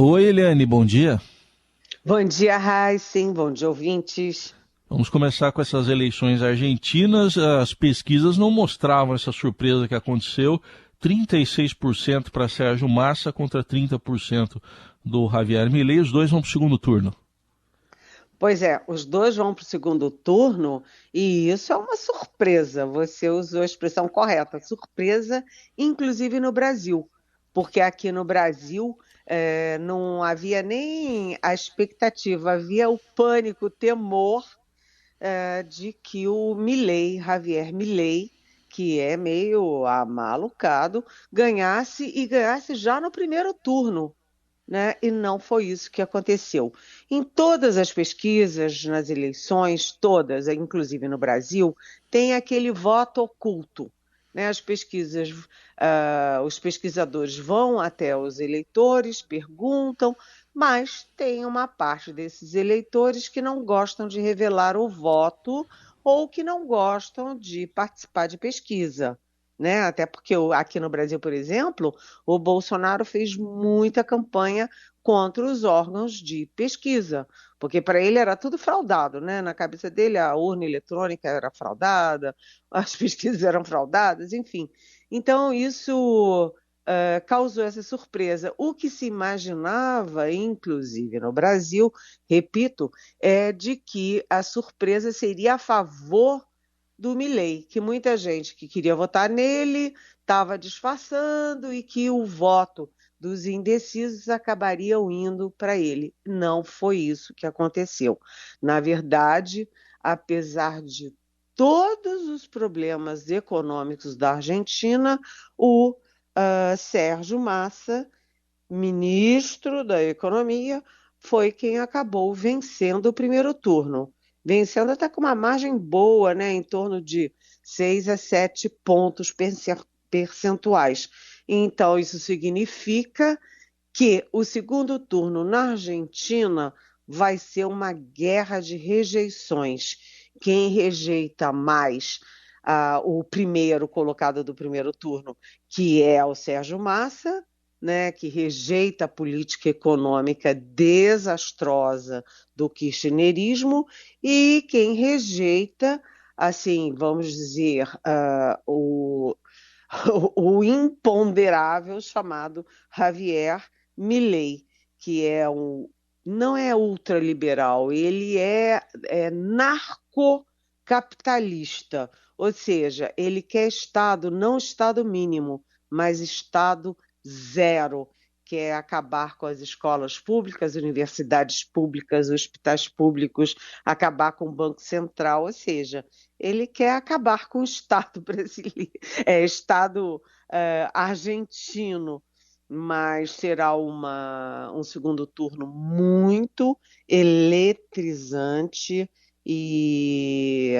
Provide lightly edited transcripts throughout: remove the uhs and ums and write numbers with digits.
Oi, Eliane, bom dia. Bom dia, Raíssen. Bom dia, ouvintes. Vamos começar com essas eleições argentinas. As pesquisas não mostravam essa surpresa que aconteceu. 36% para Sérgio Massa contra 30% do Javier Milei. Os dois vão para o segundo turno. Pois é, os dois vão para o segundo turno e isso é uma surpresa. Você usou a expressão correta, surpresa, inclusive no Brasil, porque aqui no Brasil não havia nem a expectativa, havia o pânico, o temor de que o Milei, Javier Milei, que é meio amalucado, ganhasse e ganhasse já no primeiro turno, né? E não foi isso que aconteceu. Em todas as pesquisas, nas eleições, todas, inclusive no Brasil, tem aquele voto oculto, né? Os pesquisadores vão até os eleitores, perguntam, mas tem uma parte desses eleitores que não gostam de revelar o voto ou que não gostam de participar de pesquisa. Né? Até porque aqui no Brasil, por exemplo, o Bolsonaro fez muita campanha contra os órgãos de pesquisa, porque para ele era tudo fraudado, né? Na cabeça dele a urna eletrônica era fraudada, as pesquisas eram fraudadas, enfim. Então isso causou essa surpresa. O que se imaginava, inclusive no Brasil, repito, é de que a surpresa seria a favor do Milei, que muita gente que queria votar nele estava disfarçando e que o voto dos indecisos acabaria indo para ele. Não foi isso que aconteceu. Na verdade, apesar de todos os problemas econômicos da Argentina, o Sérgio Massa, ministro da Economia, foi quem acabou vencendo o primeiro turno. Vencendo até com uma margem boa, né, em torno de 6 a 7 pontos percentuais. Então, isso significa que o segundo turno na Argentina vai ser uma guerra de rejeições. Quem rejeita mais o primeiro colocado do primeiro turno, que é o Sérgio Massa, né, que rejeita a política econômica desastrosa do kirchnerismo, e quem rejeita, assim, vamos dizer, o imponderável chamado Javier Milei, que não é ultraliberal, ele é narcocapitalista, ou seja, ele quer Estado, não Estado mínimo, mas Estado zero, quer acabar com as escolas públicas, universidades públicas, hospitais públicos, acabar com o Banco Central, ou seja, ele quer acabar com o Estado brasileiro, Estado argentino, mas será um segundo turno muito eletrizante e,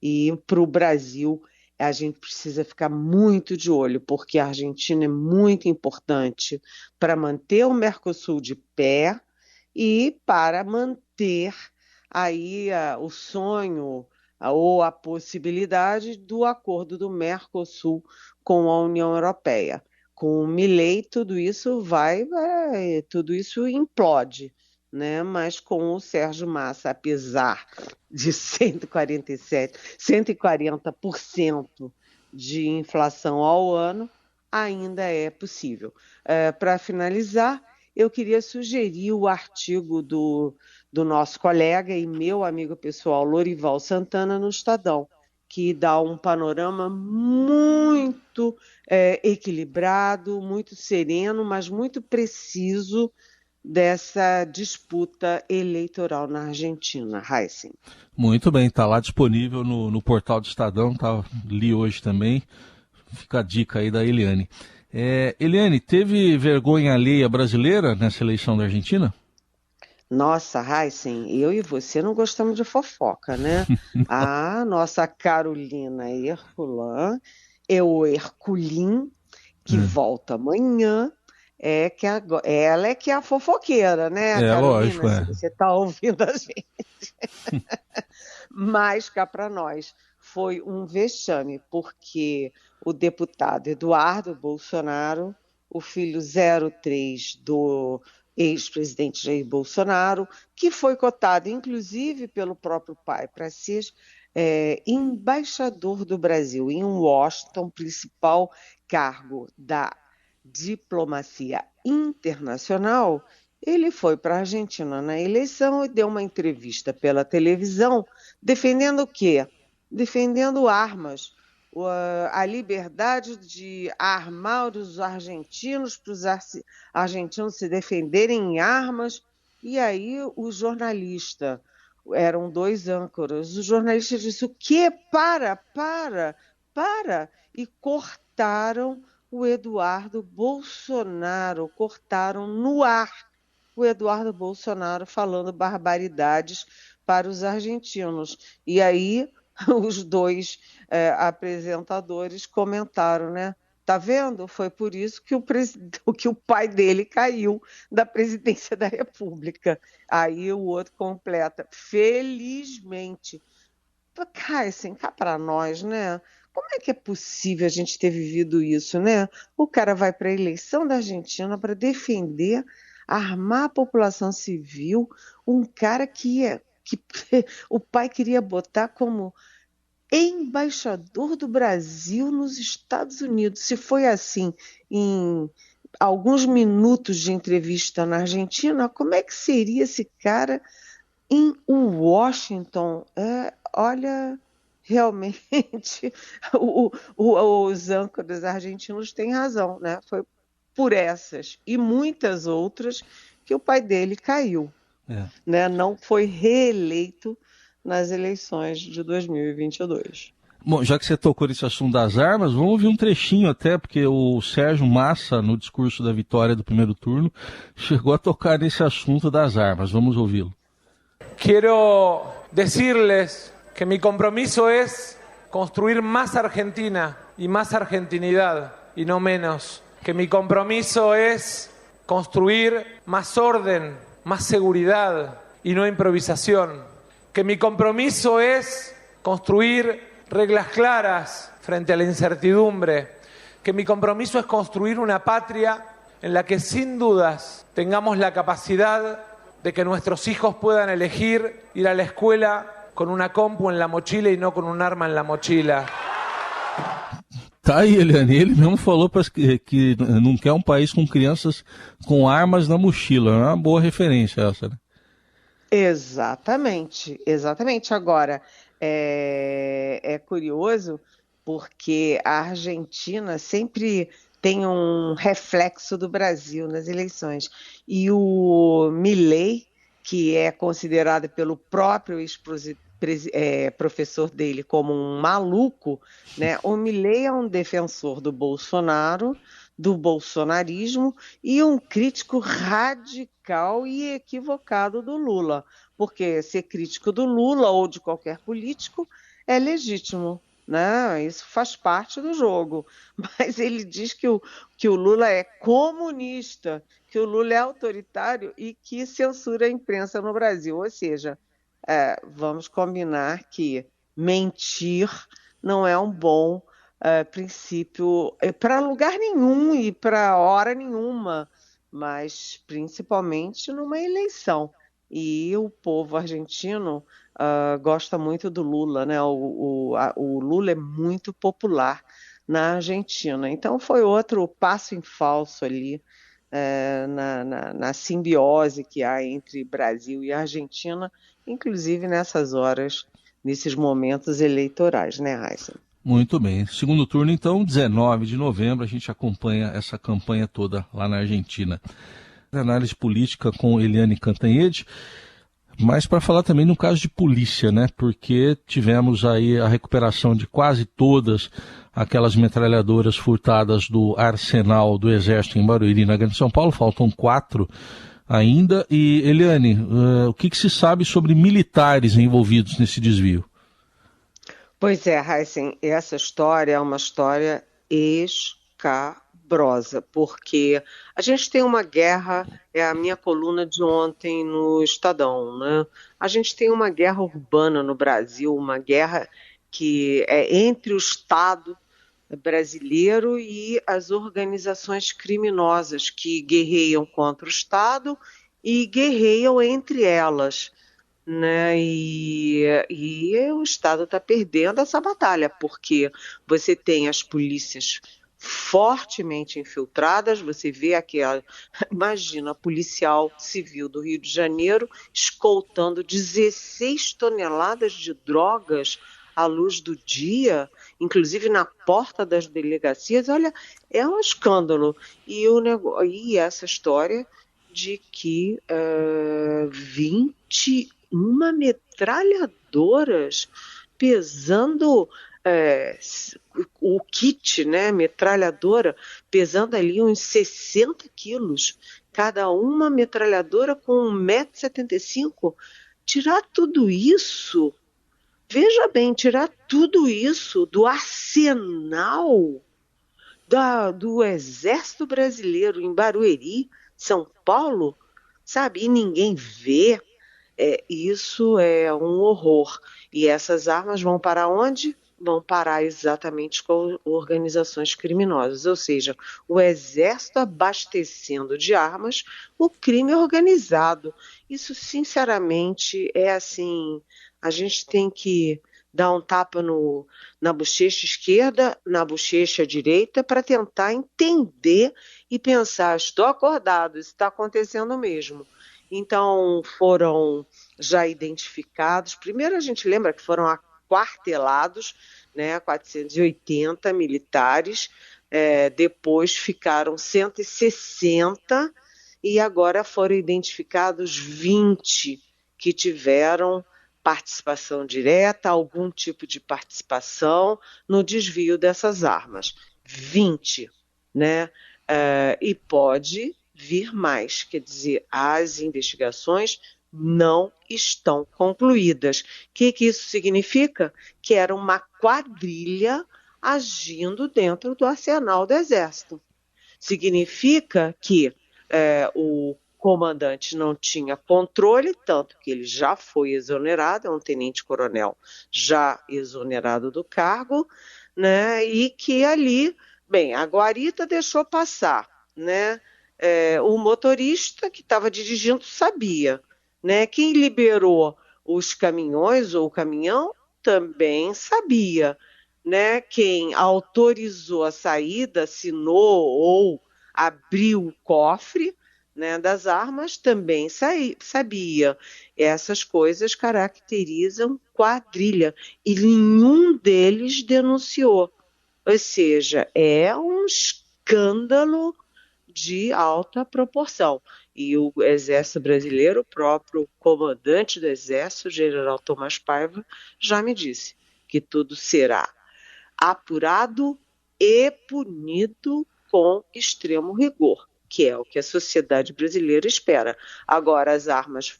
e para o Brasil a gente precisa ficar muito de olho, porque a Argentina é muito importante para manter o Mercosul de pé e para manter aí o sonho ou a possibilidade do acordo do Mercosul com a União Europeia. Com o Milei, tudo isso implode, né? Mas com o Sérgio Massa, apesar de 147, 140% de inflação ao ano, ainda é possível. Para finalizar, eu queria sugerir o artigo do nosso colega e meu amigo pessoal Lorival Santana no Estadão, que dá um panorama muito equilibrado, muito sereno, mas muito preciso dessa disputa eleitoral na Argentina. Heissing. Muito bem, está lá disponível no portal do Estadão, li hoje também. Fica a dica aí da Eliane. Eliane, teve vergonha alheia brasileira nessa eleição da Argentina? Nossa, Heissing, eu e você não gostamos de fofoca, né? A nossa Carolina Herculano é o Herculin, que volta amanhã, ela é que é a fofoqueira, né, Lógico, Carolina? Se você está ouvindo a gente. Mas cá para nós foi um vexame, porque o deputado Eduardo Bolsonaro, o filho 03 do ex-presidente Jair Bolsonaro, que foi cotado, inclusive, pelo próprio pai para ser embaixador do Brasil em Washington, principal cargo da diplomacia internacional. Ele foi para a Argentina na eleição e deu uma entrevista pela televisão defendendo o quê? Defendendo armas, a liberdade de armar os argentinos, para os argentinos se defenderem em armas. E aí o jornalista, eram 2 âncoras, o jornalista disse: o quê? Para! E cortaram o Eduardo Bolsonaro, cortaram no ar o Eduardo Bolsonaro falando barbaridades para os argentinos. E aí os 2 apresentadores comentaram, né? Tá vendo? Foi por isso que o pai dele caiu da presidência da República. Aí o outro completa: felizmente. Cai assim, cá para nós, né? Como é que é possível a gente ter vivido isso, né? O cara vai para a eleição da Argentina para defender, armar a população civil, um cara que o pai queria botar como embaixador do Brasil nos Estados Unidos. Se foi assim em alguns minutos de entrevista na Argentina, como é que seria esse cara em Washington? Olha, realmente os âncoras argentinos têm razão, né? Foi por essas e muitas outras que o pai dele caiu, né? Não foi reeleito nas eleições de 2022. Bom, já que você tocou nesse assunto das armas, vamos ouvir um trechinho até, porque o Sérgio Massa, no discurso da vitória do primeiro turno, chegou a tocar nesse assunto das armas. Vamos ouvi-lo. Quiero decirles que mi compromiso es construir más Argentina y más argentinidad y no menos. Que mi compromiso es construir más orden, más seguridad y no improvisación. Que mi compromiso es construir reglas claras frente a la incertidumbre. Que mi compromiso es construir una patria en la que sin dudas tengamos la capacidad de que nuestros hijos puedan elegir ir a la escuela con una compu en la mochila y no con un arma en la mochila. Tá aí, Eliane, ele mesmo falou que não quer um país com crianças com armas na mochila. É uma boa referência essa, né? Exatamente. Agora, é curioso porque a Argentina sempre tem um reflexo do Brasil nas eleições. E o Milei, que é considerado pelo próprio professor dele como um maluco, né? O Milei é um defensor do Bolsonaro, do bolsonarismo e um crítico radical e equivocado do Lula, porque ser crítico do Lula ou de qualquer político é legítimo, né? Isso faz parte do jogo, mas ele diz que o Lula é comunista, que o Lula é autoritário e que censura a imprensa no Brasil, ou seja, vamos combinar que mentir não é um bom princípio para lugar nenhum e para hora nenhuma, mas principalmente numa eleição. E o povo argentino gosta muito do Lula, né? O Lula é muito popular na Argentina. Então foi outro passo em falso ali na simbiose que há entre Brasil e Argentina, inclusive nessas horas, nesses momentos eleitorais, né, Raíssa? Muito bem. Segundo turno, então, 19 de novembro, a gente acompanha essa campanha toda lá na Argentina. Análise política com Eliane Cantanhede, mas para falar também no caso de polícia, né? Porque tivemos aí a recuperação de quase todas aquelas metralhadoras furtadas do arsenal do Exército em Barueri, na Grande São Paulo. Faltam 4 ainda. E, Eliane, o que se sabe sobre militares envolvidos nesse desvio? Pois é, Heisen, essa história é uma história escabrosa, porque a gente tem uma guerra, é a minha coluna de ontem no Estadão, né? A gente tem uma guerra urbana no Brasil, uma guerra que é entre o Estado brasileiro e as organizações criminosas que guerreiam contra o Estado e guerreiam entre elas, né? E o Estado está perdendo essa batalha, porque você tem as polícias fortemente infiltradas, você vê aquela, imagina, a policial civil do Rio de Janeiro escoltando 16 toneladas de drogas à luz do dia, inclusive na porta das delegacias. Olha, é um escândalo. E essa história de que 21 metralhadoras pesando o kit, né, metralhadora, pesando ali uns 60 quilos, cada uma metralhadora com 1,75 m. Tirar tudo isso, veja bem, tirar tudo isso do arsenal do Exército Brasileiro em Barueri, São Paulo, sabe? E ninguém vê. Isso é um horror. E essas armas vão para onde? Vão parar exatamente com organizações criminosas, ou seja, o Exército abastecendo de armas o crime organizado. Isso, sinceramente, é assim, a gente tem que dar um tapa na bochecha esquerda, na bochecha direita, para tentar entender e pensar, estou acordado, isso está acontecendo mesmo. Então, foram já identificados, primeiro a gente lembra que foram aquartelados, né, 480 militares, depois ficaram 160 e agora foram identificados 20 que tiveram participação direta, algum tipo de participação no desvio dessas armas. 20, né? E pode vir mais, quer dizer, as investigações não estão concluídas. O que isso significa? Que era uma quadrilha agindo dentro do arsenal do Exército. Significa que o comandante não tinha controle, tanto que ele já foi exonerado, é um tenente-coronel já exonerado do cargo, né? E que ali, bem, a guarita deixou passar, né? O motorista que estava dirigindo sabia, né? Quem liberou os caminhões ou o caminhão também sabia, né? Quem autorizou a saída, assinou ou abriu o cofre, né, das armas também sabia. Essas coisas caracterizam quadrilha e nenhum deles denunciou. Ou seja, é um escândalo de alta proporção. E o Exército Brasileiro, o próprio comandante do Exército, o general Tomás Paiva, já me disse que tudo será apurado e punido com extremo rigor, que é o que a sociedade brasileira espera. Agora, as armas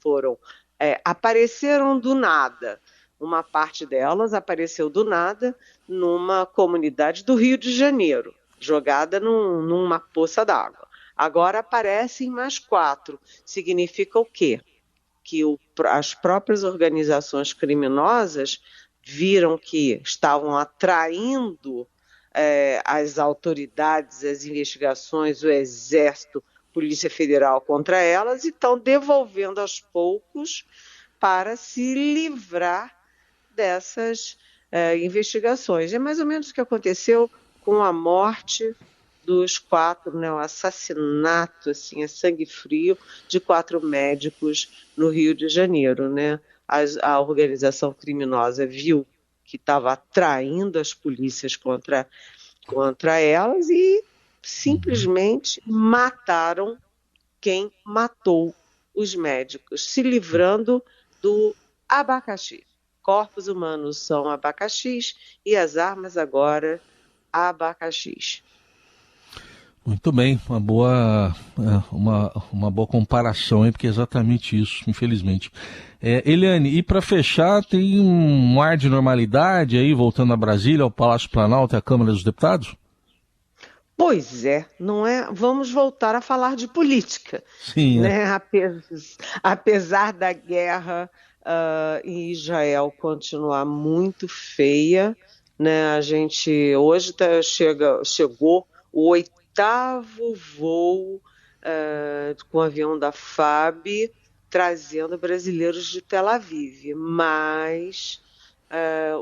apareceram do nada. Uma parte delas apareceu do nada numa comunidade do Rio de Janeiro, jogada numa poça d'água. Agora aparecem mais 4. Significa o quê? Que as próprias organizações criminosas viram que estavam atraindo as autoridades, as investigações, o Exército, Polícia Federal contra elas e estão devolvendo aos poucos para se livrar dessas investigações. É mais ou menos o que aconteceu com a morte dos 4, né, o assassinato, assim, a sangue frio, de 4 médicos no Rio de Janeiro, né? A organização criminosa viu que estava atraindo as polícias contra elas e simplesmente mataram quem matou os médicos, se livrando do abacaxi. Corpos humanos são abacaxis e as armas agora abacaxis. Muito bem, uma boa comparação aí, porque é exatamente isso, infelizmente. Eliane, e para fechar, tem um ar de normalidade aí, voltando a Brasília, ao Palácio Planalto e à Câmara dos Deputados? Pois é, não é? Vamos voltar a falar de política. Sim, né? Apesar da guerra em Israel continuar muito feia, né? A gente hoje chegou o 8º voo com o avião da FAB trazendo brasileiros de Tel Aviv, mas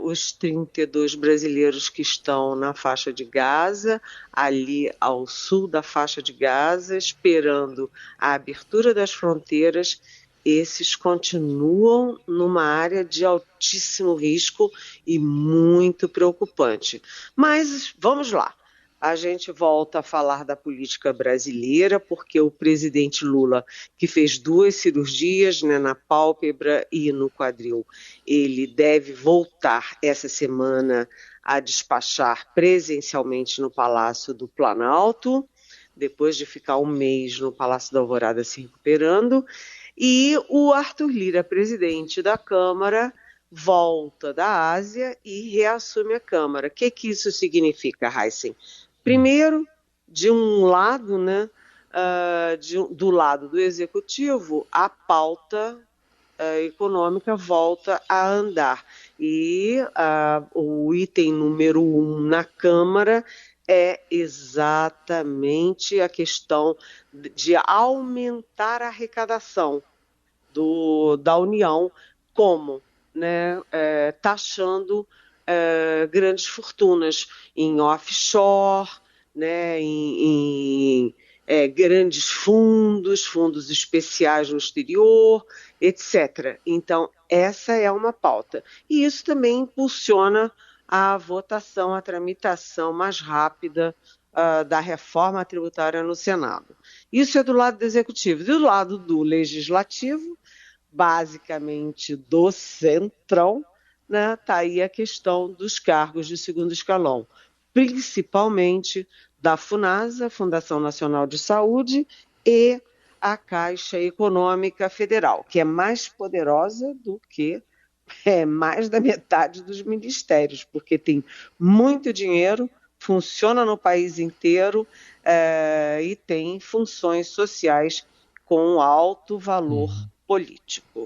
os 32 brasileiros que estão na faixa de Gaza, ali ao sul da faixa de Gaza, esperando a abertura das fronteiras, esses continuam numa área de altíssimo risco e muito preocupante. Mas vamos lá. A gente volta a falar da política brasileira, porque o presidente Lula, que fez 2 cirurgias, né, na pálpebra e no quadril, ele deve voltar essa semana a despachar presencialmente no Palácio do Planalto, depois de ficar um mês no Palácio da Alvorada se recuperando. E o Arthur Lira, presidente da Câmara, volta da Ásia e reassume a Câmara. O que isso significa, Heisen? Primeiro, de um lado, né, do lado do executivo, a pauta econômica volta a andar. E o item número 1 na Câmara é exatamente a questão de aumentar a arrecadação da União, como, né, taxando grandes fortunas em offshore, né, em grandes fundos especiais no exterior, etc. Então, essa é uma pauta. E isso também impulsiona a votação, a tramitação mais rápida da reforma tributária no Senado. Isso é do lado do Executivo. Do lado do Legislativo, basicamente do Centrão, né, tá aí a questão dos cargos de segundo escalão, principalmente da FUNASA, Fundação Nacional de Saúde, e a Caixa Econômica Federal, que é mais poderosa do que mais da metade dos ministérios, porque tem muito dinheiro, funciona no país inteiro e tem funções sociais com alto valor político.